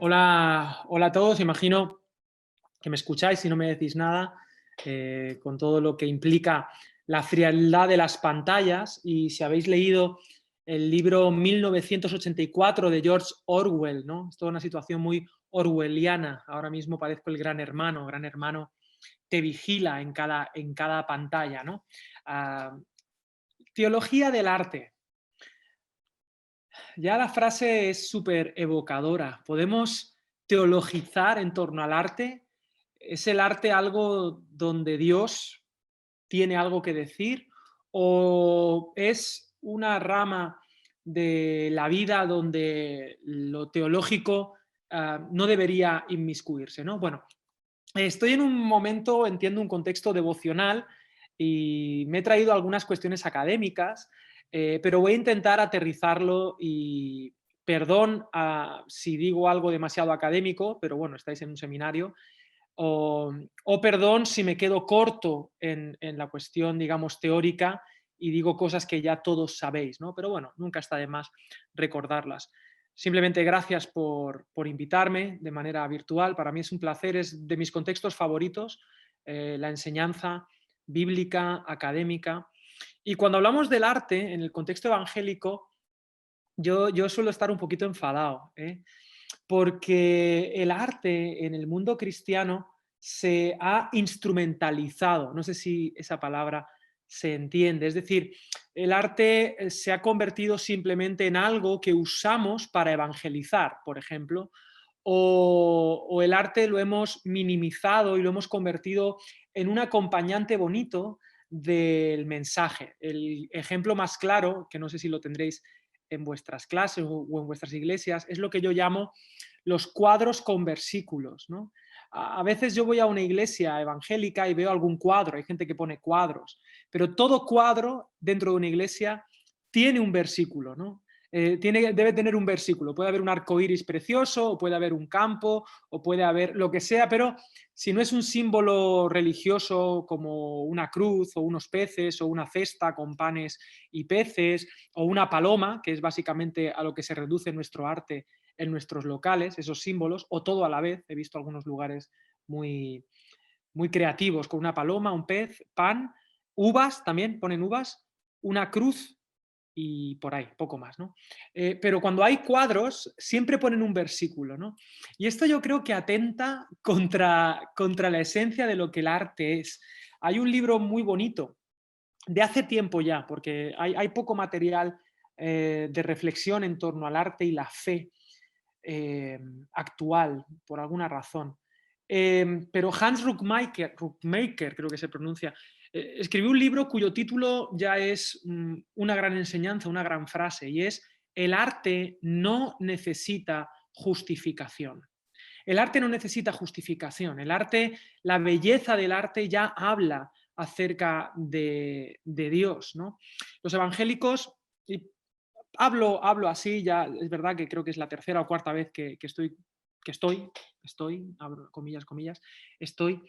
Hola, hola a todos. Imagino que me escucháis y no me decís nada, con todo lo que implica la frialdad de las pantallas. Y si habéis leído el libro 1984 de George Orwell, ¿no? Es toda una situación muy orwelliana. Ahora mismo parezco el gran hermano te vigila en cada pantalla, ¿no? Ah, teología del arte. Ya la frase es súper evocadora. Podemos teologizar en torno al arte. ¿Es el arte algo donde Dios tiene algo que decir? ¿O es una rama de la vida donde lo teológico no debería inmiscuirse, ¿no? Bueno, estoy en un momento, entiendo, un contexto devocional y me he traído algunas cuestiones académicas, pero voy a intentar aterrizarlo y perdón si digo algo demasiado académico, pero bueno, estáis en un seminario, o perdón si me quedo corto en la cuestión, digamos, teórica y digo cosas que ya todos sabéis, ¿no? Pero bueno, nunca está de más recordarlas. Simplemente gracias por invitarme de manera virtual. Para mí es un placer, es de mis contextos favoritos, la enseñanza bíblica, académica. Y cuando hablamos del arte en el contexto evangélico, yo suelo estar un poquito enfadado, ¿eh? Porque el arte en el mundo cristiano se ha instrumentalizado. No sé si esa palabra se entiende. Es decir, el arte se ha convertido simplemente en algo que usamos para evangelizar, por ejemplo, o el arte lo hemos minimizado y lo hemos convertido en un acompañante bonito del mensaje. El ejemplo más claro, que no sé si lo tendréis en vuestras clases o en vuestras iglesias, es lo que yo llamo los cuadros con versículos, ¿no? A veces yo voy a una iglesia evangélica y veo algún cuadro, hay gente que pone cuadros, pero todo cuadro dentro de una iglesia tiene un versículo, ¿no? Debe tener un versículo. Puede haber un arco iris precioso, o puede haber un campo, o puede haber lo que sea, pero si no es un símbolo religioso como una cruz, o unos peces, o una cesta con panes y peces, o una paloma, que es básicamente a lo que se reduce nuestro arte en nuestros locales, esos símbolos, o todo a la vez. He visto algunos lugares muy, muy creativos con una paloma, un pez, pan, uvas, también ponen uvas, una cruz y por ahí, poco más, ¿no? Pero cuando hay cuadros, siempre ponen un versículo, ¿no? Y esto yo creo que atenta contra la esencia de lo que el arte es. Hay un libro muy bonito, de hace tiempo ya, porque hay poco material de reflexión en torno al arte y la fe actual, por alguna razón. Pero Hans Ruckmaker, creo que se pronuncia, escribió un libro cuyo título ya es una gran enseñanza, una gran frase, y es: el arte no necesita justificación. El arte no necesita justificación. El arte, la belleza del arte ya habla acerca de Dios, ¿no? Los evangélicos, y hablo así, ya es verdad que creo que es la tercera o cuarta vez que estoy, abro comillas, comillas, estoy,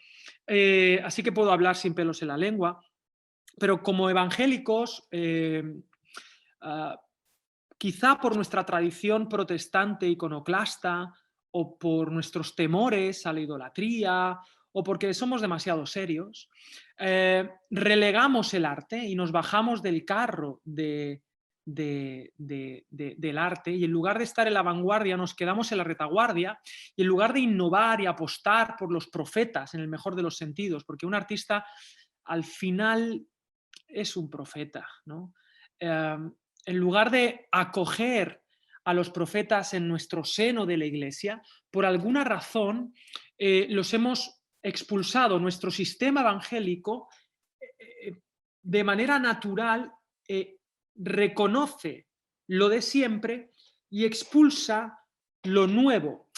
así que puedo hablar sin pelos en la lengua, pero como evangélicos, ah, quizá por nuestra tradición protestante iconoclasta o por nuestros temores a la idolatría o porque somos demasiado serios, relegamos el arte y nos bajamos del carro del arte y en lugar de estar en la vanguardia nos quedamos en la retaguardia y en lugar de innovar y apostar por los profetas en el mejor de los sentidos, porque un artista al final es un profeta, ¿no? En lugar de acoger a los profetas en nuestro seno de la iglesia, por alguna razón los hemos expulsado. Nuestro sistema evangélico, de manera natural, reconoce lo de siempre y expulsa lo nuevo.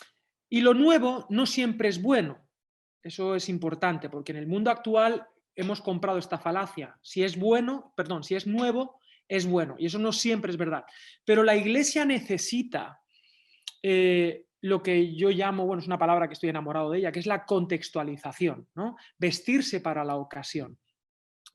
Y lo nuevo no siempre es bueno. Eso es importante, porque en el mundo actual hemos comprado esta falacia. Si es bueno, perdón, si es nuevo, es bueno. Y eso no siempre es verdad. Pero la iglesia necesita lo que yo llamo, bueno, es una palabra que estoy enamorado de ella, que es la contextualización, ¿no? Vestirse para la ocasión.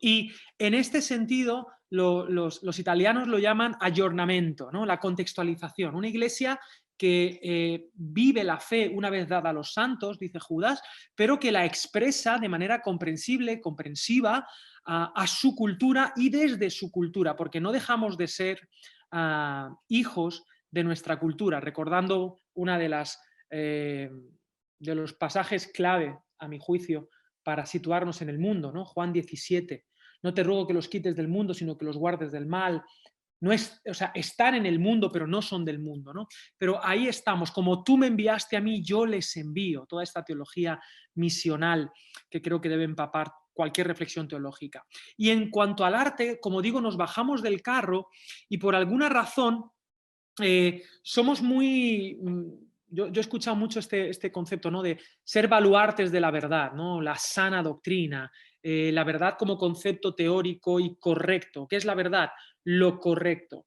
Y en este sentido, los italianos lo llaman aggiornamento, ¿no? La contextualización. Una iglesia que vive la fe una vez dada a los santos, dice Judas, pero que la expresa de manera comprensible, comprensiva, a su cultura y desde su cultura, porque no dejamos de ser hijos de nuestra cultura, recordando una de los pasajes clave, a mi juicio, para situarnos en el mundo, ¿no? Juan 17. No te ruego que los quites del mundo, sino que los guardes del mal. No es, o sea, están en el mundo, pero no son del mundo, ¿no? Pero ahí estamos, como tú me enviaste a mí, yo les envío. Toda esta teología misional que creo que debe empapar cualquier reflexión teológica. Y en cuanto al arte, como digo, nos bajamos del carro y por alguna razón somos muy... Yo he escuchado mucho este concepto, ¿no? De ser baluartes de la verdad, ¿no? La sana doctrina, la verdad como concepto teórico y correcto. ¿Qué es la verdad? Lo correcto.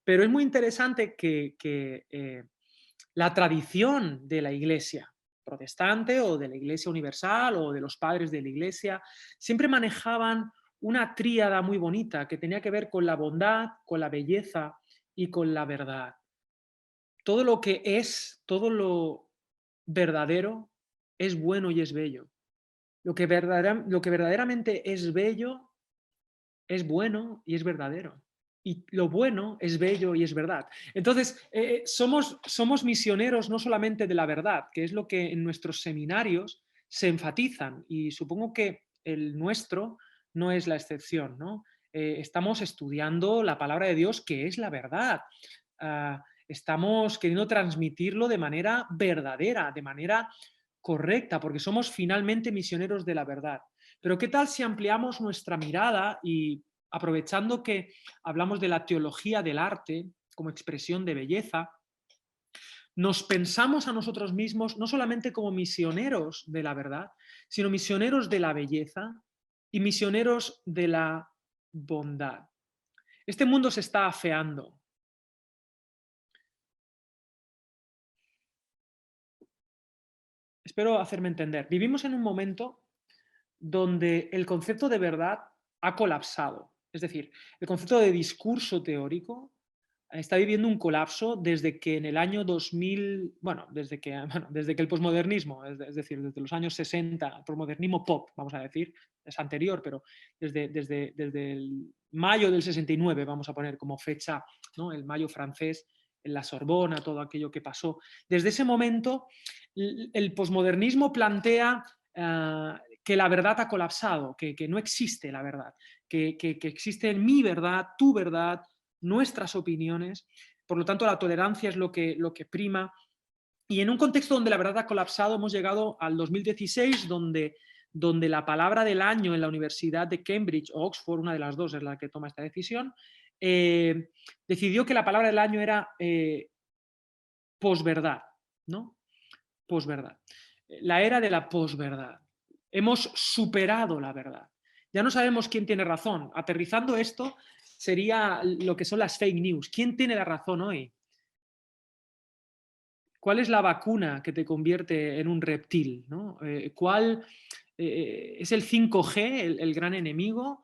Pero es muy interesante que la tradición de la Iglesia protestante o de la Iglesia universal o de los padres de la Iglesia siempre manejaban una tríada muy bonita que tenía que ver con la bondad, con la belleza y con la verdad. Todo lo que es, todo lo verdadero es bueno y es bello. Lo que verdaderamente es bello es bueno y es verdadero. Y lo bueno es bello y es verdad. Entonces, somos misioneros no solamente de la verdad, que es lo que en nuestros seminarios se enfatizan, y supongo que el nuestro no es la excepción, ¿no? Estamos estudiando la palabra de Dios, que es la verdad. Estamos queriendo transmitirlo de manera verdadera, de manera correcta, porque somos finalmente misioneros de la verdad. Pero ¿qué tal si ampliamos nuestra mirada y aprovechando que hablamos de la teología del arte como expresión de belleza, nos pensamos a nosotros mismos no solamente como misioneros de la verdad, sino misioneros de la belleza y misioneros de la bondad? Este mundo se está afeando. Espero hacerme entender. Vivimos en un momento donde el concepto de verdad ha colapsado. Es decir, el concepto de discurso teórico está viviendo un colapso desde que en el año 2000, desde que el posmodernismo, es decir, desde los años 60, el posmodernismo pop, vamos a decir, es anterior, pero desde el mayo del 69, vamos a poner como fecha, ¿no? El mayo francés, en la Sorbona, todo aquello que pasó. Desde ese momento, el posmodernismo plantea que la verdad ha colapsado, que no existe la verdad, que existe mi verdad, tu verdad, nuestras opiniones. Por lo tanto, la tolerancia es lo que prima. Y en un contexto donde la verdad ha colapsado, hemos llegado al 2016, donde la palabra del año en la Universidad de Cambridge o Oxford, una de las dos es la que toma esta decisión, decidió que la palabra del año era posverdad, ¿no? Posverdad. La era de la posverdad. Hemos superado la verdad. Ya no sabemos quién tiene razón. Aterrizando esto, sería lo que son las fake news. ¿Quién tiene la razón hoy? ¿Cuál es la vacuna que te convierte en un reptil, ¿no? ¿Cuál es el 5G, el gran enemigo?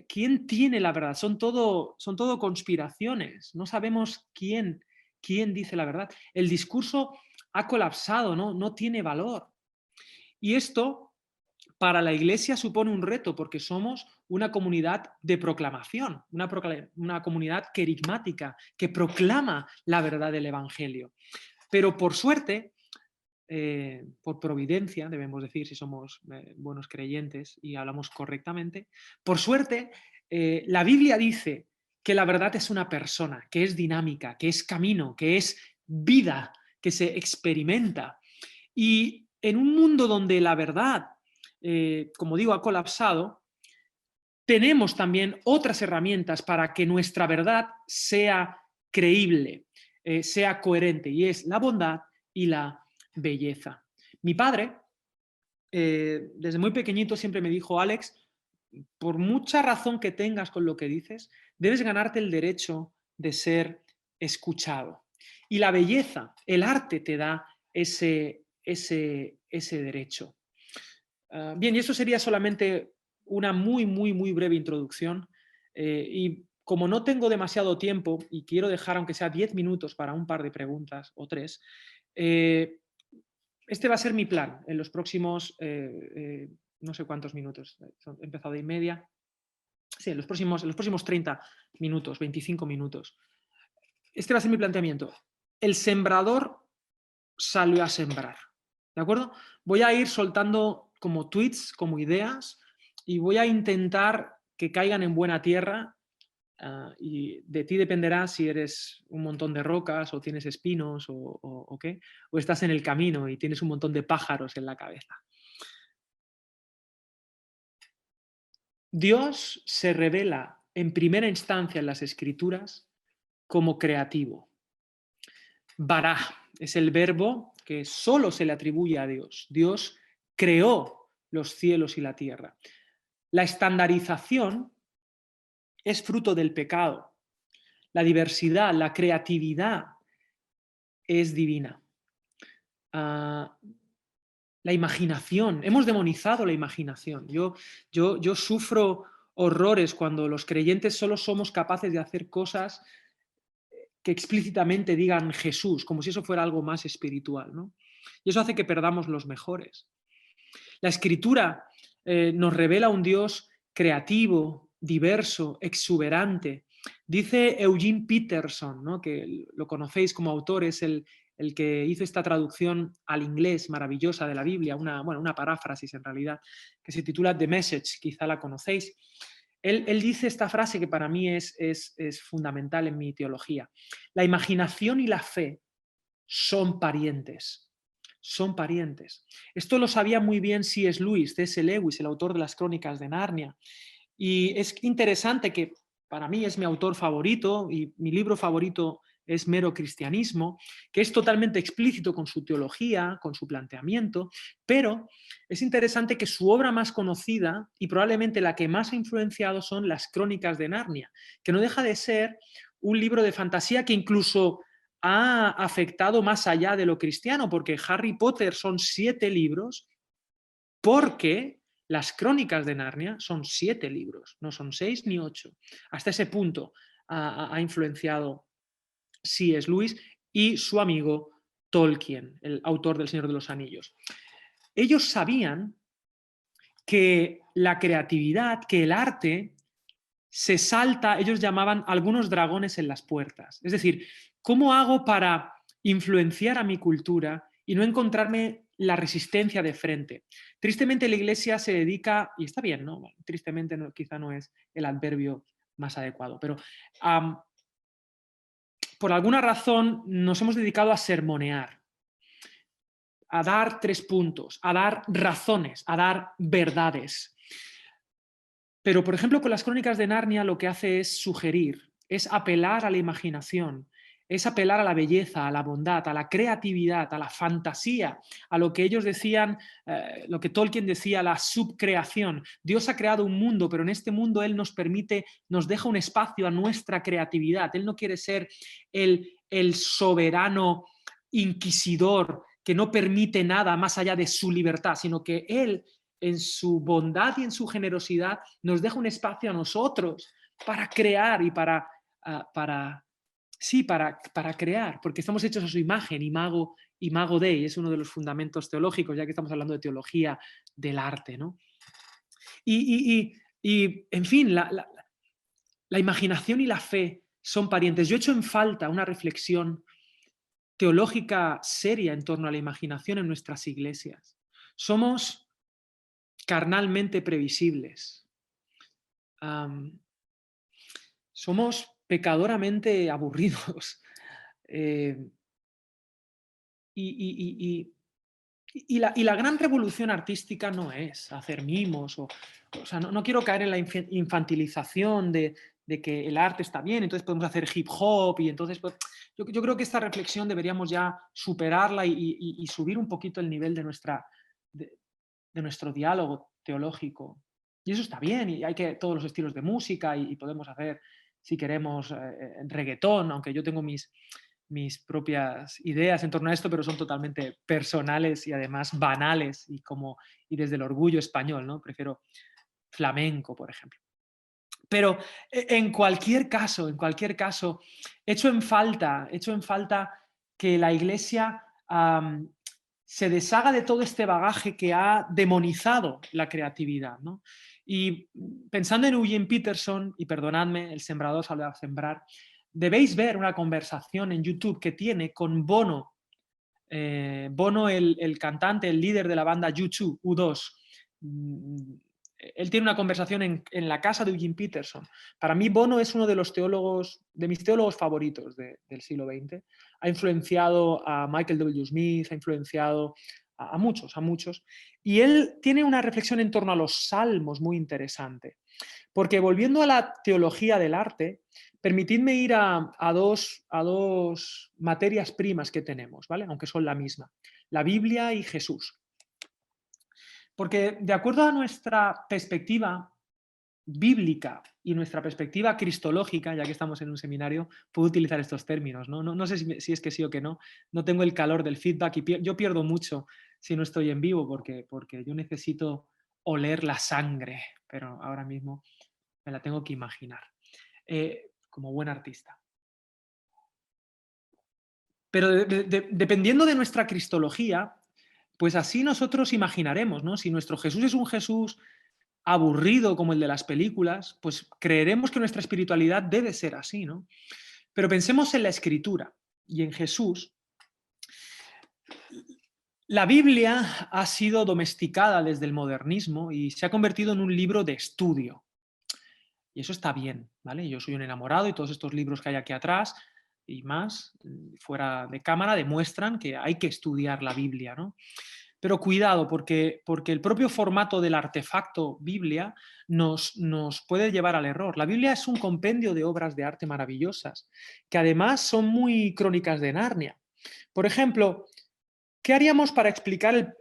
¿Quién tiene la verdad? Son todo conspiraciones. No sabemos quién dice la verdad. El discurso ha colapsado, ¿no? No tiene valor. Y esto para la Iglesia supone un reto porque somos una comunidad de proclamación, una comunidad querigmática que proclama la verdad del Evangelio. Pero por suerte, por providencia, debemos decir si somos buenos creyentes y hablamos correctamente, por suerte, la Biblia dice que la verdad es una persona, que es dinámica, que es camino, que es vida, que se experimenta. Y en un mundo donde la verdad, como digo, ha colapsado, tenemos también otras herramientas para que nuestra verdad sea creíble, sea coherente, y es la bondad y la belleza. Mi padre, desde muy pequeñito, siempre me dijo: Alex, por mucha razón que tengas con lo que dices, debes ganarte el derecho de ser escuchado. Y la belleza, el arte te da ese derecho. Bien, y eso sería solamente una muy breve introducción. Y como no tengo demasiado tiempo y quiero dejar aunque sea 10 minutos para un par de preguntas o tres, este va a ser mi plan en los próximos, no sé cuántos minutos, he empezado y media, sí, en los próximos 30 minutos, 25 minutos. Este va a ser mi planteamiento. El sembrador salió a sembrar, ¿de acuerdo? Voy a ir soltando como tweets, como ideas, y voy a intentar que caigan en buena tierra. Y de ti dependerá si eres un montón de rocas o tienes espinos o qué, o estás en el camino y tienes un montón de pájaros en la cabeza. Dios se revela en primera instancia en las Escrituras como creativo. Bará es el verbo que solo se le atribuye a Dios. Dios creó los cielos y la tierra. La estandarización es fruto del pecado. La diversidad, la creatividad es divina. La imaginación, hemos demonizado la imaginación. Yo sufro horrores cuando los creyentes solo somos capaces de hacer cosas que explícitamente digan Jesús, como si eso fuera algo más espiritual, ¿no? Y eso hace que perdamos los mejores. La Escritura nos revela un Dios creativo, diverso, exuberante. Dice Eugene Peterson, ¿no?, que lo conocéis como autor, es el que hizo esta traducción al inglés maravillosa de la Biblia, una paráfrasis en realidad, que se titula The Message, quizá la conocéis. Él dice esta frase que para mí es fundamental en mi teología. La imaginación y la fe son parientes. Son parientes. Esto lo sabía muy bien C.S. Lewis, el autor de las Crónicas de Narnia. Y es interesante que para mí es mi autor favorito y mi libro favorito es Mero Cristianismo, que es totalmente explícito con su teología, con su planteamiento, pero es interesante que su obra más conocida y probablemente la que más ha influenciado son las Crónicas de Narnia, que no deja de ser un libro de fantasía que incluso ha afectado más allá de lo cristiano, porque Harry Potter son 7 libros, porque las Crónicas de Narnia son 7 libros, no son 6 ni 8. Hasta ese punto ha influenciado C.S. Lewis y su amigo Tolkien, el autor del Señor de los Anillos. Ellos sabían que la creatividad, que el arte se salta, ellos llamaban algunos dragones en las puertas. Es decir, ¿cómo hago para influenciar a mi cultura y no encontrarme la resistencia de frente? Tristemente la Iglesia se dedica, y está bien, ¿no? Bueno, tristemente no, quizá no es el adverbio más adecuado, pero por alguna razón nos hemos dedicado a sermonear, a dar 3 puntos, a dar razones, a dar verdades. Pero, por ejemplo, con las Crónicas de Narnia lo que hace es sugerir, es apelar a la imaginación, es apelar a la belleza, a la bondad, a la creatividad, a la fantasía, a lo que ellos decían, lo que Tolkien decía, la subcreación. Dios ha creado un mundo, pero en este mundo Él nos permite, nos deja un espacio a nuestra creatividad. Él no quiere ser el soberano inquisidor que no permite nada más allá de su libertad, sino que Él, en su bondad y en su generosidad, nos deja un espacio a nosotros para crear y para crear, porque estamos hechos a su imagen, imago Dei, es uno de los fundamentos teológicos, ya que estamos hablando de teología del arte, ¿no? Y en fin, la imaginación y la fe son parientes. Yo echo en falta una reflexión teológica seria en torno a la imaginación en nuestras iglesias. Somos carnalmente previsibles. Somos pecadoramente aburridos. Y la gran revolución artística no es hacer mimos, o sea, no quiero caer en la infantilización de que el arte está bien, entonces podemos hacer hip hop y entonces pues, yo creo que esta reflexión deberíamos ya superarla y subir un poquito el nivel de nuestro diálogo teológico. Y eso está bien, y hay que todos los estilos de música y podemos hacer, si queremos, reggaetón, aunque yo tengo mis propias ideas en torno a esto, pero son totalmente personales y además banales y desde el orgullo español, ¿no? Prefiero flamenco, por ejemplo. Pero en cualquier caso, echo en falta que la Iglesia se deshaga de todo este bagaje que ha demonizado la creatividad, ¿no? Y pensando en Eugene Peterson, y perdonadme, el sembrador sale a sembrar, debéis ver una conversación en YouTube que tiene con Bono, Bono, el cantante, el líder de la banda U2, U2. Él tiene una conversación en la casa de Eugene Peterson. Para mí, Bono es uno de los teólogos, de mis teólogos favoritos del siglo XX. Ha influenciado a Michael W. Smith, ha influenciado a muchos, a muchos. Y él tiene una reflexión en torno a los salmos muy interesante. Porque volviendo a la teología del arte, permitidme ir a dos materias primas que tenemos, ¿vale? Aunque son la misma, la Biblia y Jesús. Porque de acuerdo a nuestra perspectiva bíblica y nuestra perspectiva cristológica, ya que estamos en un seminario, puedo utilizar estos términos, ¿no? No sé si es que sí o que no, no tengo el calor del feedback y yo pierdo mucho si no estoy en vivo porque yo necesito oler la sangre, pero ahora mismo me la tengo que imaginar, como buen artista. Pero dependiendo de nuestra cristología, pues así nosotros imaginaremos, ¿no? Si nuestro Jesús es un Jesús aburrido como el de las películas, pues creeremos que nuestra espiritualidad debe ser así, ¿no? Pero pensemos en la Escritura y en Jesús. La Biblia ha sido domesticada desde el modernismo y se ha convertido en un libro de estudio. Y eso está bien, ¿vale? Yo soy un enamorado y todos estos libros que hay aquí atrás y más, fuera de cámara, demuestran que hay que estudiar la Biblia, ¿no? Pero cuidado, porque el propio formato del artefacto Biblia nos puede llevar al error. La Biblia es un compendio de obras de arte maravillosas, que además son muy crónicas de Narnia. Por ejemplo, ¿qué haríamos para explicar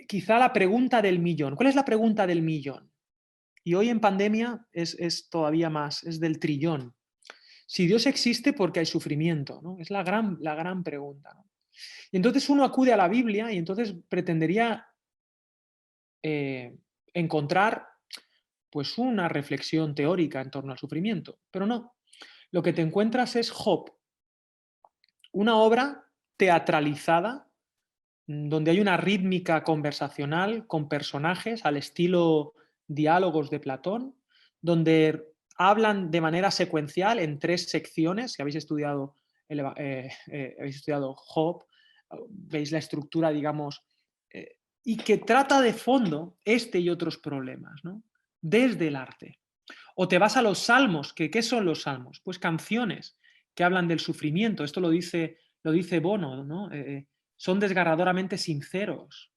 quizá la pregunta del millón? ¿Cuál es la pregunta del millón? Y hoy en pandemia es todavía más, es del trillón. Si Dios existe, ¿por qué hay sufrimiento? ¿No? Es la gran pregunta, ¿no? Y entonces uno acude a la Biblia y entonces pretendería encontrar pues una reflexión teórica en torno al sufrimiento, pero no. Lo que te encuentras es Job, una obra teatralizada donde hay una rítmica conversacional con personajes al estilo diálogos de Platón, donde hablan de manera secuencial en tres secciones. Si habéis estudiado, habéis estudiado Job, veis la estructura, digamos, y que trata de fondo este y otros problemas, ¿no? Desde el arte. O te vas a los salmos, que ¿qué son los salmos? Pues canciones que hablan del sufrimiento. Esto lo dice Bono, ¿no? Son desgarradoramente sinceros.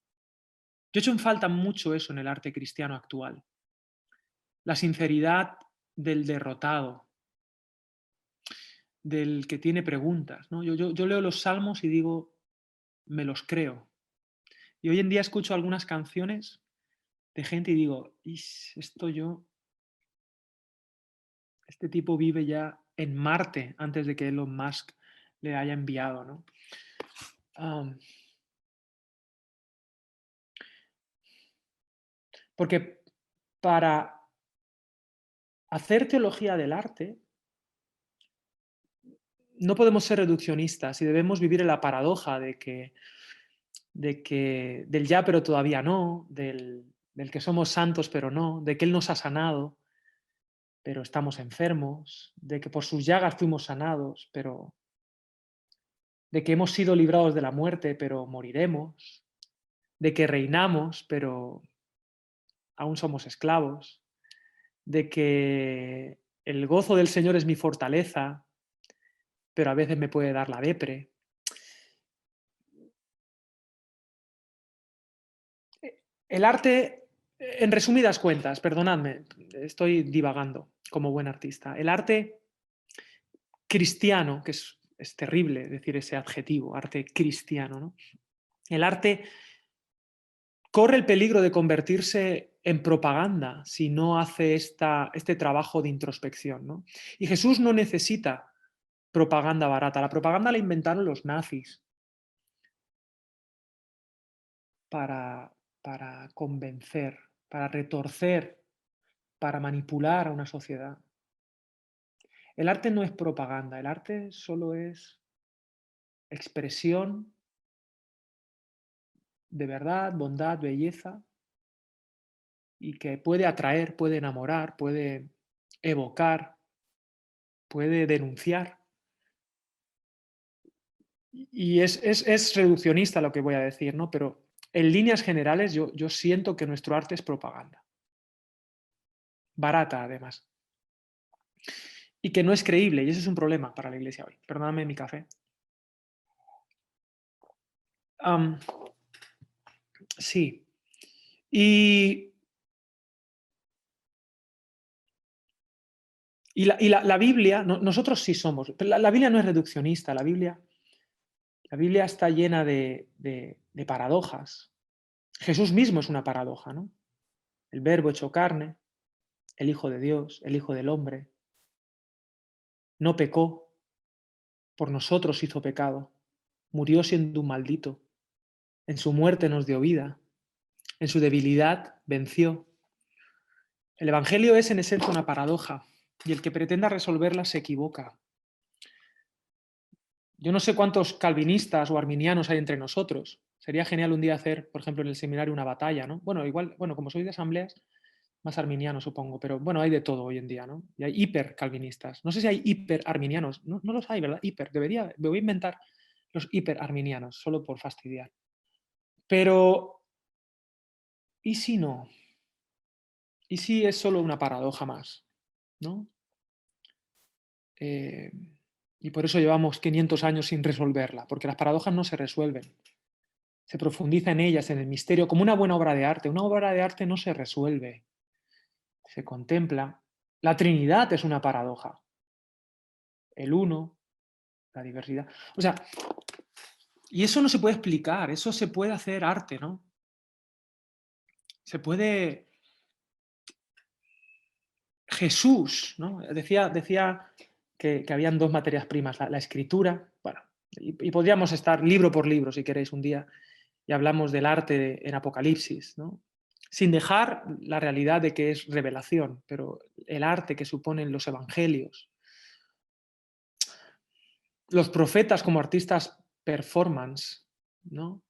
Yo echo en falta mucho eso en el arte cristiano actual. La sinceridad del derrotado, del que tiene preguntas, ¿no? Yo leo los salmos y digo, me los creo. Y hoy en día escucho algunas canciones de gente y digo, este tipo vive ya en Marte antes de que Elon Musk le haya enviado, ¿no? Porque para hacer teología del arte no podemos ser reduccionistas y debemos vivir en la paradoja del ya pero todavía no, del que somos santos pero no, de que Él nos ha sanado pero estamos enfermos, de que por sus llagas fuimos sanados, pero de que hemos sido librados de la muerte pero moriremos, de que reinamos pero aún somos esclavos, de que el gozo del Señor es mi fortaleza, pero a veces me puede dar la depre. El arte, en resumidas cuentas, perdonadme, estoy divagando como buen artista. El arte cristiano, que es terrible decir ese adjetivo, arte cristiano, ¿no? El arte corre el peligro de convertirse en propaganda si no hace este trabajo de introspección, ¿no? Y Jesús no necesita propaganda barata. La propaganda la inventaron los nazis para convencer, para retorcer para manipular a una sociedad. El arte no es propaganda, el arte solo es expresión de verdad, bondad, belleza, y que puede atraer, puede enamorar, puede evocar, puede denunciar. Y es reduccionista lo que voy a decir, ¿no? Pero en líneas generales yo siento que nuestro arte es propaganda. Barata, además. Y que no es creíble, y ese es un problema para la Iglesia hoy. Perdóname mi café. Am, sí. Y, la Biblia, nosotros sí somos, pero la Biblia no es reduccionista, la Biblia está llena de paradojas. Jesús mismo es una paradoja, ¿no? El Verbo hecho carne, el Hijo de Dios, el Hijo del Hombre, no pecó, por nosotros hizo pecado, murió siendo un maldito, en su muerte nos dio vida, en su debilidad venció. El Evangelio es en esencia una paradoja, y el que pretenda resolverla se equivoca. Yo no sé cuántos calvinistas o arminianos hay entre nosotros. Sería genial un día hacer, por ejemplo, en el seminario una batalla, ¿no? Bueno, igual, bueno, como soy de asambleas, más arminiano supongo, pero bueno, hay de todo hoy en día, ¿no? Y hay hiper calvinistas. No sé si hay hiper arminianos, no los hay, ¿verdad? Hiper, me voy a inventar los hiper arminianos, solo por fastidiar. Pero, ¿y si no? ¿Y si es solo una paradoja más? ¿No? Eh, y por eso llevamos 500 años sin resolverla, porque las paradojas no se resuelven. Se profundiza en ellas, en el misterio, como una buena obra de arte. Una obra de arte no se resuelve, se contempla. La Trinidad es una paradoja. El uno, la diversidad. O sea, y eso no se puede explicar, eso se puede hacer arte, ¿no? Se puede... Jesús, ¿no? Decía que habían dos materias primas, la escritura, bueno, y podríamos estar libro por libro, si queréis, un día, y hablamos del arte en Apocalipsis, ¿no? Sin dejar la realidad de que es revelación, pero el arte que suponen los evangelios. Los profetas como artistas performance, ¿no?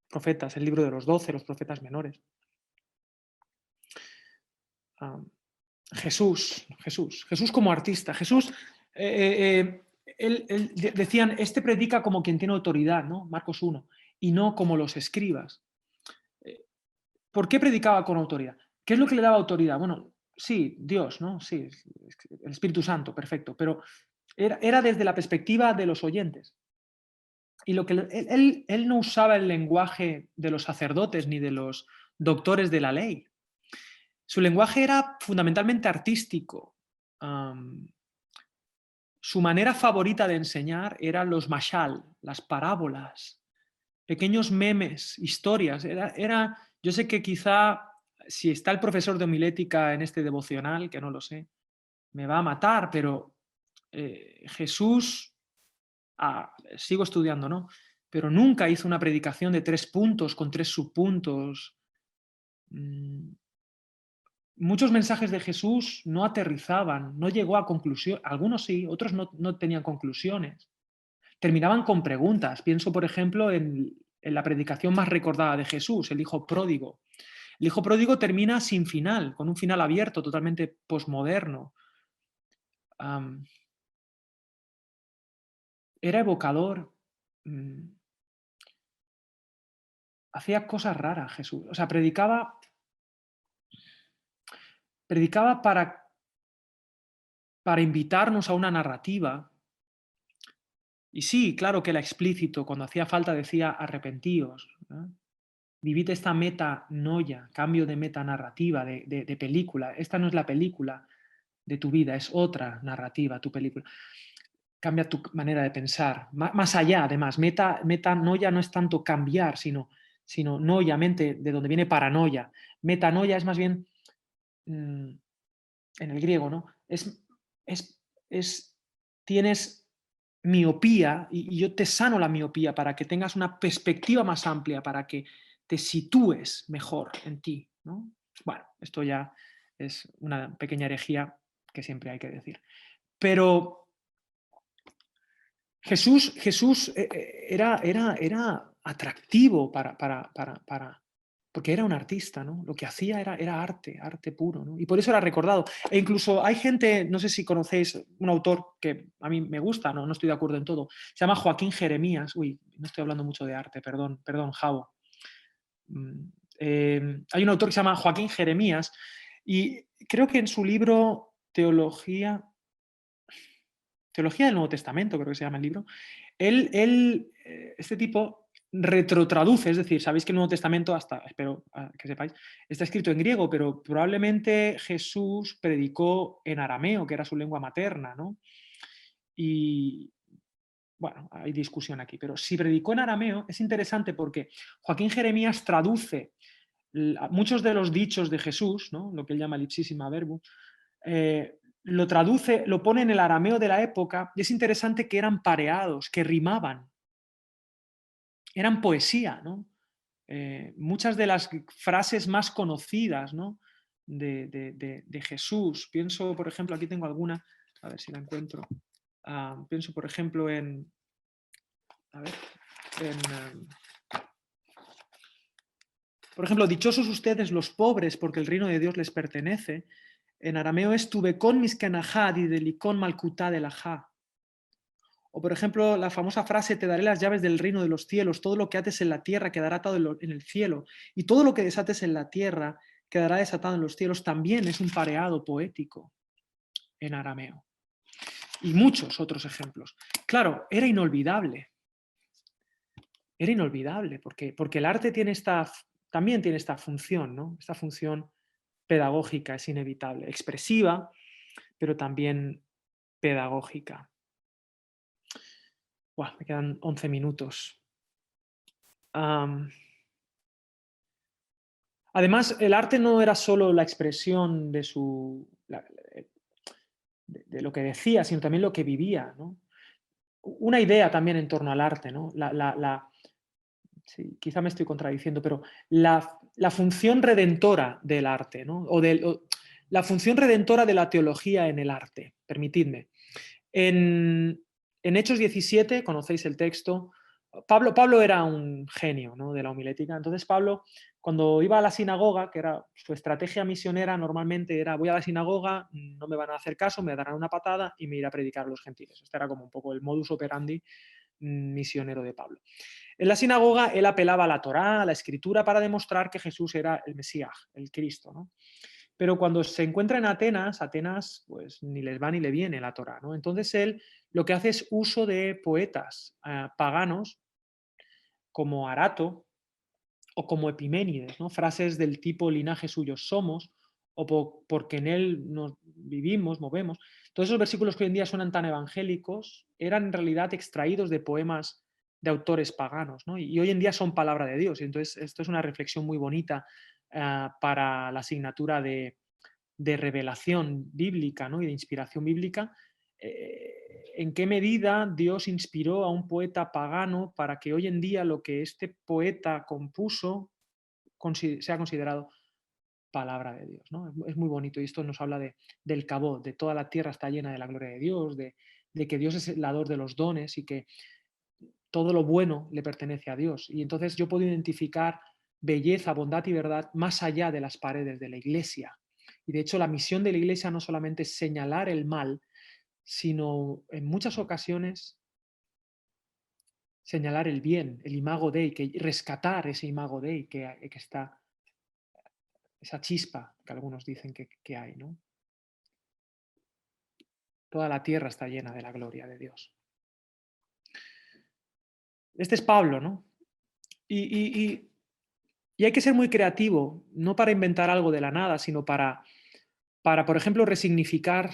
Profetas, el libro de los 12, los profetas menores. Um, Jesús como artista. Jesús, decían, este predica como quien tiene autoridad, ¿no? Marcos 1, y no como los escribas. ¿Por qué predicaba con autoridad? ¿Qué es lo que le daba autoridad? Bueno, sí, Dios, ¿no? Sí, el Espíritu Santo, perfecto, pero era desde la perspectiva de los oyentes. Y lo que él no usaba el lenguaje de los sacerdotes ni de los doctores de la ley. Su lenguaje era fundamentalmente artístico. Su manera favorita de enseñar eran los mashal, las parábolas, pequeños memes, historias. Yo sé que quizá si está el profesor de homilética en este devocional, que no lo sé, me va a matar, pero Jesús, sigo estudiando, ¿no? Pero nunca hizo una predicación de 3 puntos con 3 subpuntos. Muchos mensajes de Jesús no aterrizaban, no llegó a conclusión. Algunos sí, otros no tenían conclusiones. Terminaban con preguntas. Pienso, por ejemplo, en la predicación más recordada de Jesús, el Hijo Pródigo. El Hijo Pródigo termina sin final, con un final abierto, totalmente posmoderno. Era evocador. Hacía cosas raras Jesús. O sea, predicaba para invitarnos a una narrativa. Y sí, claro que era explícito, cuando hacía falta decía arrepentíos. Vivid esta metanoia, cambio de metanarrativa, de película. Esta no es la película de tu vida, es otra narrativa, tu película. Cambia tu manera de pensar. Más allá, además, metanoia no es tanto cambiar, sino noia, mente, de donde viene paranoia. Metanoia es más bien, en el griego, ¿no? Tienes miopía y yo te sano la miopía para que tengas una perspectiva más amplia, para que te sitúes mejor en ti, ¿no? Bueno, esto ya es una pequeña herejía que siempre hay que decir. Pero Jesús era atractivo porque era un artista, ¿no? Lo que hacía era arte, arte puro, ¿no? Y por eso era recordado. E incluso hay gente, no sé si conocéis un autor que a mí me gusta, no estoy de acuerdo en todo, se llama Joaquín Jeremías. Uy, no estoy hablando mucho de arte, perdón, Javo. Hay un autor que se llama Joaquín Jeremías y creo que en su libro Teología del Nuevo Testamento, creo que se llama el libro, este tipo retrotraduce, es decir, sabéis que el Nuevo Testamento, espero que sepáis, está escrito en griego, pero probablemente Jesús predicó en arameo, que era su lengua materna, ¿no? Y bueno, hay discusión aquí, pero si predicó en arameo es interesante porque Joaquín Jeremías traduce muchos de los dichos de Jesús, ¿no? Lo que él llama el ipsissima verbum, lo traduce, lo pone en el arameo de la época y es interesante que eran pareados, que rimaban, eran poesía, ¿no? Muchas de las frases más conocidas, ¿no? de Jesús, pienso, por ejemplo, aquí tengo alguna, a ver si la encuentro, pienso, por ejemplo, a ver, por ejemplo, dichosos ustedes los pobres, porque el reino de Dios les pertenece. En arameo es Tubekon miskenahad y delikon malkutá de lajá. O, por ejemplo, la famosa frase, te daré las llaves del reino de los cielos, todo lo que ates en la tierra quedará atado en el cielo, y todo lo que desates en la tierra quedará desatado en los cielos, también es un pareado poético en arameo. Y muchos otros ejemplos. Claro, era inolvidable, porque el arte también tiene esta función, ¿no? Esta función pedagógica, es inevitable, expresiva, pero también pedagógica. Buah, me quedan 11 minutos. Además, el arte no era solo la expresión de lo que decía, sino también lo que vivía, ¿no? Una idea también en torno al arte, ¿no? Sí, quizá me estoy contradiciendo, pero la función redentora del arte, ¿no? La función redentora de la teología en el arte, permitidme. En Hechos 17, conocéis el texto, Pablo era un genio, ¿no? De la homilética. Entonces Pablo, cuando iba a la sinagoga, que era su estrategia misionera, normalmente era voy a la sinagoga, no me van a hacer caso, me darán una patada y me iré a predicar a los gentiles. Este era como un poco el modus operandi misionero de Pablo. En la sinagoga él apelaba a la Torá, a la escritura, para demostrar que Jesús era el Mesías, el Cristo, ¿no? Pero cuando se encuentra en Atenas pues ni les va ni le viene la Torá, ¿no? Entonces él lo que hace es uso de poetas paganos como Arato o como Epiménides, ¿no? Frases del tipo linaje suyo somos o porque en él nos vivimos, movemos. Todos esos versículos que hoy en día suenan tan evangélicos eran en realidad extraídos de poemas de autores paganos, ¿no? Y hoy en día son palabra de Dios. Y entonces esto es una reflexión muy bonita para la asignatura de revelación bíblica, ¿no? Y de inspiración bíblica. ¿En qué medida Dios inspiró a un poeta pagano para que hoy en día lo que este poeta compuso sea considerado palabra de Dios, ¿no? Es muy bonito y esto nos habla del cabot, de toda la tierra está llena de la gloria de Dios, de que Dios es el dador de los dones y que todo lo bueno le pertenece a Dios. Y entonces yo puedo identificar belleza, bondad y verdad más allá de las paredes de la iglesia. Y de hecho la misión de la iglesia no solamente es señalar el mal, sino en muchas ocasiones señalar el bien, el imago Dei, que rescatar ese imago Dei que está, esa chispa que algunos dicen que hay, ¿no? Toda la tierra está llena de la gloria de Dios. Este es Pablo, ¿no? Y hay que ser muy creativo, no para inventar algo de la nada, sino para por ejemplo, resignificar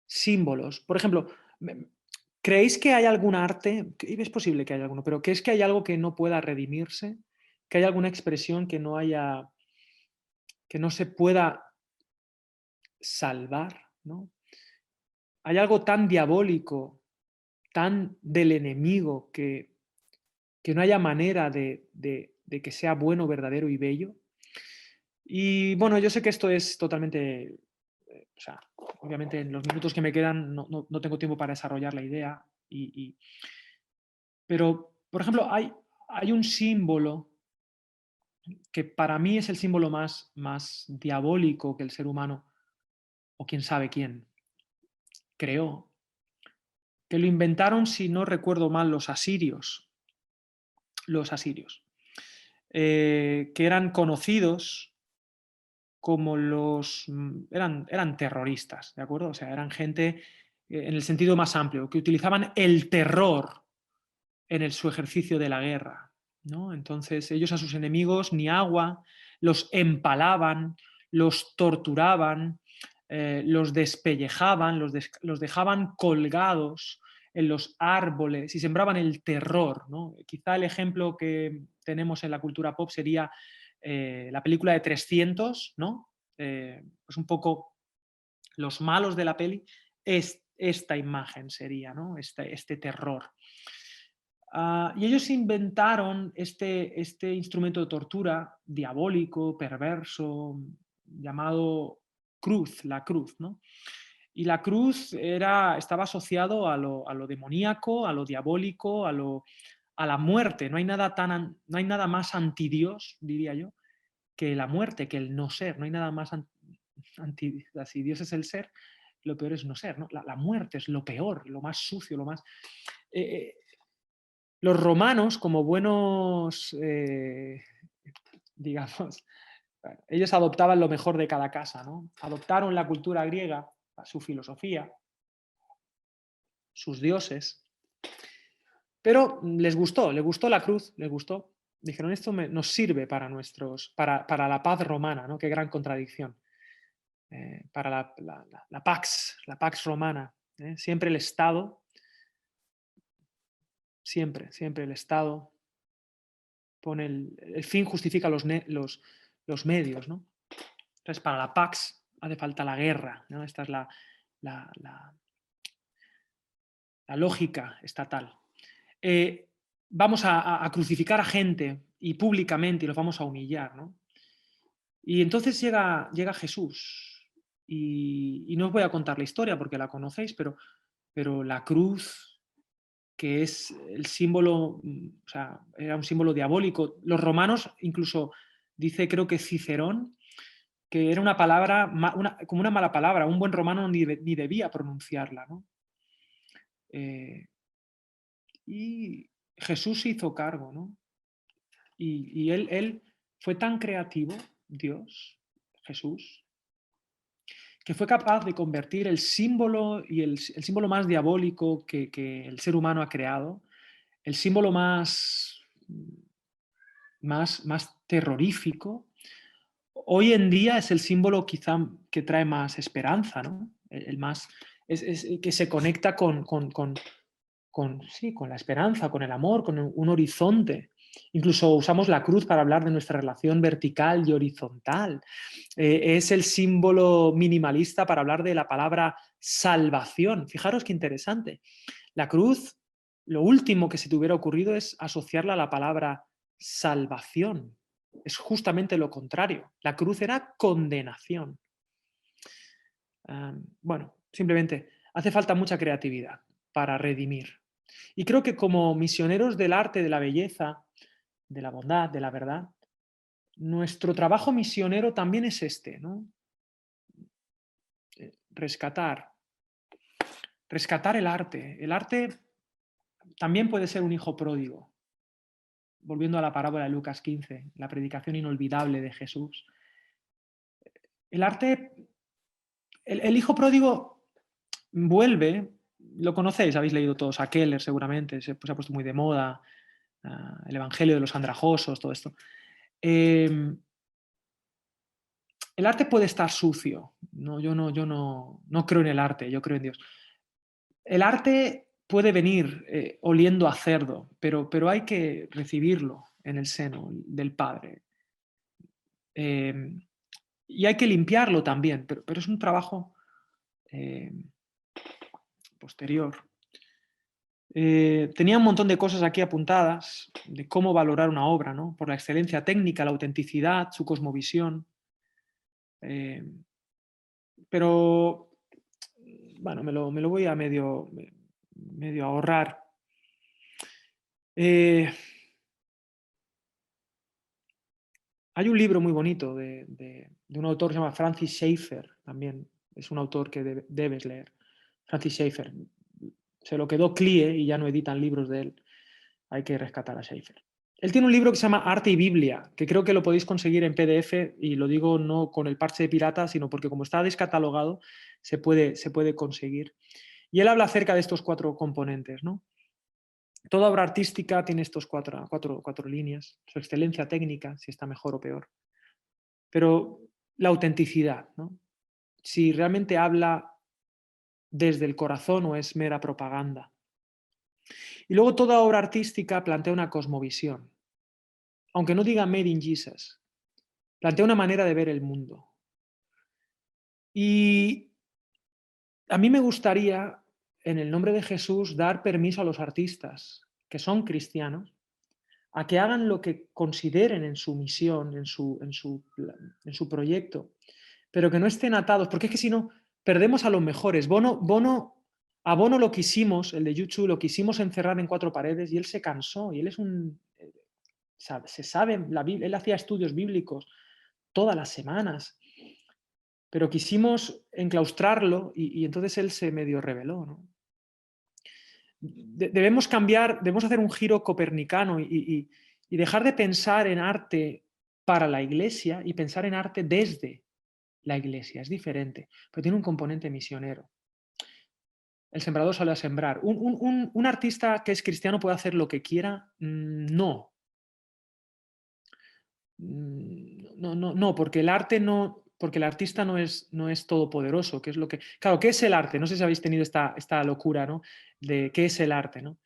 símbolos. Por ejemplo, ¿creéis que hay algún arte, y es posible que haya alguno, pero creéis que hay algo que no pueda redimirse? ¿Que hay alguna expresión que no se pueda salvar? ¿No? ¿Hay algo tan diabólico, tan del enemigo, que no haya manera de que sea bueno, verdadero y bello? Y bueno, yo sé que esto es totalmente, o sea, obviamente en los minutos que me quedan no tengo tiempo para desarrollar la idea, pero, por ejemplo, hay un símbolo que para mí es el símbolo más diabólico que el ser humano, o quién sabe quién, creó, que lo inventaron, si no recuerdo mal, los asirios, que eran conocidos como eran terroristas, ¿de acuerdo? O sea, eran gente en el sentido más amplio, que utilizaban el terror en su ejercicio de la guerra, ¿no? Entonces ellos a sus enemigos ni agua, los empalaban, los torturaban, los despellejaban, los dejaban colgados en los árboles y sembraban el terror, ¿no? Quizá el ejemplo que tenemos en la cultura pop sería la película de 300, ¿no? Pues un poco los malos de la peli, esta imagen sería, ¿no? Este terror. Y ellos inventaron este instrumento de tortura diabólico, perverso, llamado cruz, la cruz, ¿no? Y la cruz estaba asociado a lo demoníaco, a lo diabólico, a la muerte. No hay nada más antidios, diría yo, que la muerte, que el no ser. No hay nada más anti. Si Dios es el ser, lo peor es no ser, ¿no? La muerte es lo peor, lo más sucio, lo más. eh, los romanos, como buenos, digamos, ellos adoptaban lo mejor de cada casa, ¿no? Adoptaron la cultura griega, su filosofía, sus dioses, pero les gustó la cruz, les gustó. Dijeron, esto nos sirve para la paz romana, ¿no? Qué gran contradicción. Para la pax romana. Siempre el Estado, siempre el Estado pone el fin justifica los medios, ¿no? Entonces, para la Pax hace falta la guerra, ¿no? Esta es la, la- la lógica estatal. Vamos a crucificar a gente y públicamente y los vamos a humillar, ¿no? Y entonces llega Jesús y no os voy a contar la historia porque la conocéis, pero la cruz, que es el símbolo, o sea, era un símbolo diabólico. Los romanos, incluso dice, creo que Cicerón, que era una palabra, como una mala palabra, un buen romano ni debía pronunciarla, ¿no? Eh, y Jesús se hizo cargo, ¿no? Y él fue tan creativo, Dios, Jesús, que fue capaz de convertir el símbolo y el símbolo más diabólico que el ser humano ha creado, el símbolo más terrorífico, hoy en día es el símbolo quizá que trae más esperanza, ¿no? El más, es el que se conecta sí, con la esperanza, con el amor, con un horizonte. Incluso usamos la cruz para hablar de nuestra relación vertical y horizontal. Es el símbolo minimalista para hablar de la palabra salvación. Fijaros qué interesante. La cruz, lo último que se te hubiera ocurrido es asociarla a la palabra salvación. Es justamente lo contrario. La cruz era condenación. Bueno, simplemente hace falta mucha creatividad para redimir. Y creo que como misioneros del arte, de la belleza, de la bondad, de la verdad, nuestro trabajo misionero también es este, ¿no? Rescatar, rescatar el arte. El arte también puede ser un hijo pródigo. Volviendo a la parábola de Lucas 15, la predicación inolvidable de Jesús. El arte, el hijo pródigo vuelve, lo conocéis, habéis leído todos a Keller seguramente, se ha puesto muy de moda, el Evangelio de los Andrajosos, todo esto. El arte puede estar sucio, no, yo no creo en el arte, yo creo en Dios. El arte puede venir oliendo a cerdo, pero hay que recibirlo en el seno del Padre. Eh, y hay que limpiarlo también, pero es un trabajo eh, posterior. Tenía un montón de cosas aquí apuntadas de cómo valorar una obra, ¿no? Por la excelencia técnica, la autenticidad, su cosmovisión. Eh, pero, bueno, me lo voy a medio ahorrar. Eh, Hay un libro muy bonito de un autor que se llama Francis Schaeffer, también es un autor que debes leer. Francis Schaeffer. Se lo quedó Clie y ya no editan libros de él. Hay que rescatar a Schaeffer. Él tiene un libro que se llama Arte y Biblia, que creo que lo podéis conseguir en PDF, y lo digo no con el parche de pirata, sino porque como está descatalogado, se puede conseguir. Y él habla acerca de estos 4 componentes, ¿no? Toda obra artística tiene estos cuatro líneas, su excelencia técnica, si está mejor o peor, pero la autenticidad, ¿no? Si realmente habla desde el corazón o es mera propaganda. Y luego toda obra artística plantea una cosmovisión, aunque no diga Made in Jesus, plantea una manera de ver el mundo. Y a mí me gustaría, en el nombre de Jesús, dar permiso a los artistas que son cristianos a que hagan lo que consideren en su misión, en su proyecto, pero que no estén atados, porque es que si no, perdemos a los mejores. A Bono lo quisimos, el de YouTube, lo quisimos encerrar en 4 paredes y él se cansó, y él es se sabe la Biblia, él hacía estudios bíblicos todas las semanas, pero quisimos enclaustrarlo y entonces él se medio rebeló, ¿no? Debemos cambiar, debemos hacer un giro copernicano y dejar de pensar en arte para la Iglesia y pensar en arte desde la Iglesia. Es diferente, pero tiene un componente misionero. El sembrador sale a sembrar. ¿Un artista que es cristiano puede hacer lo que quiera? No. No, porque el arte no, porque el artista no es todopoderoso, que es lo que. Claro, ¿qué es el arte? No sé si habéis tenido esta locura, ¿no? De qué es el arte, ¿no?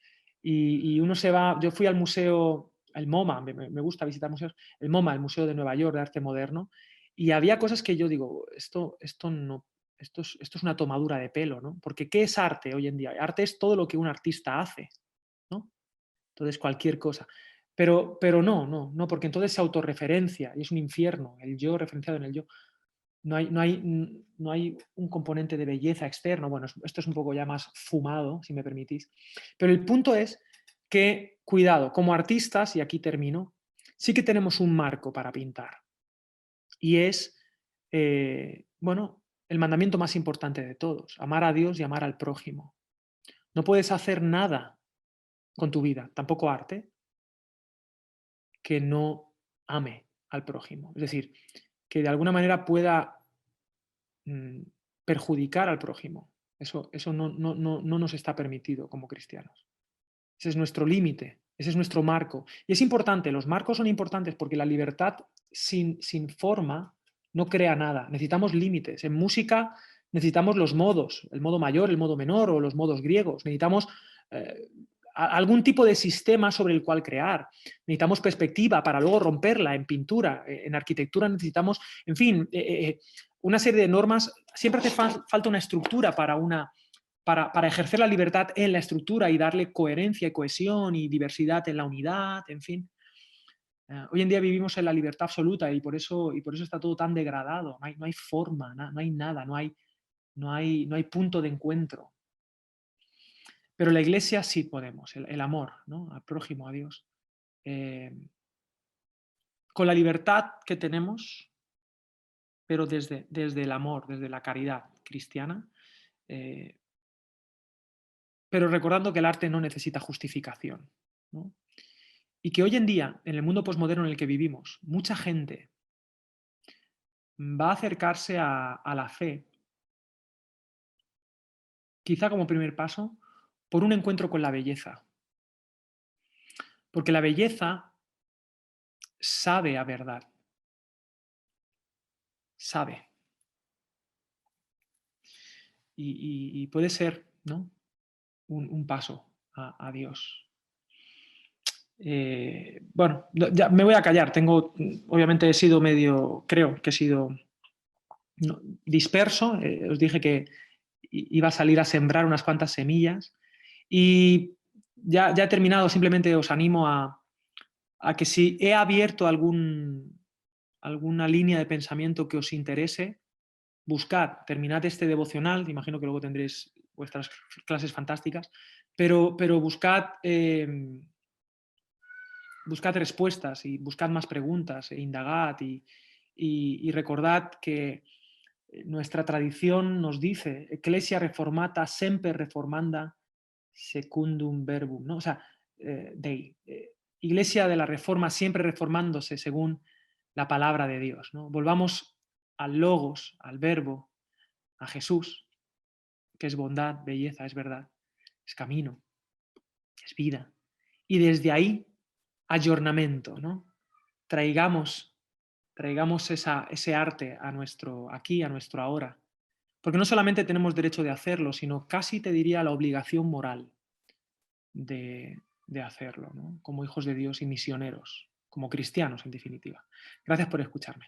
Y uno se va. Yo fui al museo, el MoMA, me gusta visitar museos, el MoMA, el Museo de Nueva York de Arte Moderno, y había cosas que yo digo, esto no. Esto es una tomadura de pelo, ¿no? Porque ¿qué es arte hoy en día? Arte es todo lo que un artista hace, ¿no? Entonces, cualquier cosa. Pero no, porque entonces se autorreferencia y es un infierno, el yo referenciado en el yo. No hay un componente de belleza externo. Bueno, esto es un poco ya más fumado, si me permitís. Pero el punto es que, cuidado, como artistas, y aquí termino, sí que tenemos un marco para pintar. Y es, bueno, el mandamiento más importante de todos, amar a Dios y amar al prójimo. No puedes hacer nada con tu vida, tampoco arte, que no ame al prójimo. Es decir, que de alguna manera pueda perjudicar al prójimo. Eso no nos está permitido como cristianos. Ese es nuestro límite, ese es nuestro marco. Y es importante, los marcos son importantes porque la libertad sin forma no crea nada. Necesitamos límites. En música necesitamos los modos, el modo mayor, el modo menor o los modos griegos. Necesitamos algún tipo de sistema sobre el cual crear. Necesitamos perspectiva para luego romperla en pintura. En arquitectura necesitamos, en fin, una serie de normas. Siempre hace falta una estructura para ejercer la libertad en la estructura y darle coherencia y cohesión y diversidad en la unidad, en fin. Hoy en día vivimos en la libertad absoluta y por eso está todo tan degradado. No hay forma, no hay nada, no hay punto de encuentro. Pero la Iglesia sí podemos, el amor, ¿no? Al prójimo, a Dios. Con la libertad que tenemos, pero desde el amor, desde la caridad cristiana, pero recordando que el arte no necesita justificación, ¿no? Y que hoy en día, en el mundo posmoderno en el que vivimos, mucha gente va a acercarse a la fe, quizá como primer paso, por un encuentro con la belleza. Porque la belleza sabe a verdad. Sabe. Y puede ser, ¿no? Un paso a Dios. Bueno, ya me voy a callar. Obviamente he sido creo que he sido disperso. Os dije que iba a salir a sembrar unas cuantas semillas. Y ya he terminado. Simplemente os animo a que si he abierto alguna línea de pensamiento que os interese, buscad, terminad este devocional, imagino que luego tendréis vuestras clases fantásticas, pero buscad, buscad respuestas y buscad más preguntas e indagad y recordad que nuestra tradición nos dice, Ecclesia reformata semper reformanda secundum verbum, ¿no? O sea, Dei, Iglesia de la Reforma siempre reformándose según la palabra de Dios, ¿no? Volvamos al logos, al verbo, a Jesús, que es bondad, belleza, es verdad, es camino, es vida. Y desde ahí, ayornamiento, ¿no? Traigamos, traigamos ese arte a nuestro aquí, a nuestro ahora. Porque no solamente tenemos derecho de hacerlo, sino casi te diría la obligación moral de hacerlo, ¿no? Como hijos de Dios y misioneros, como cristianos en definitiva. Gracias por escucharme.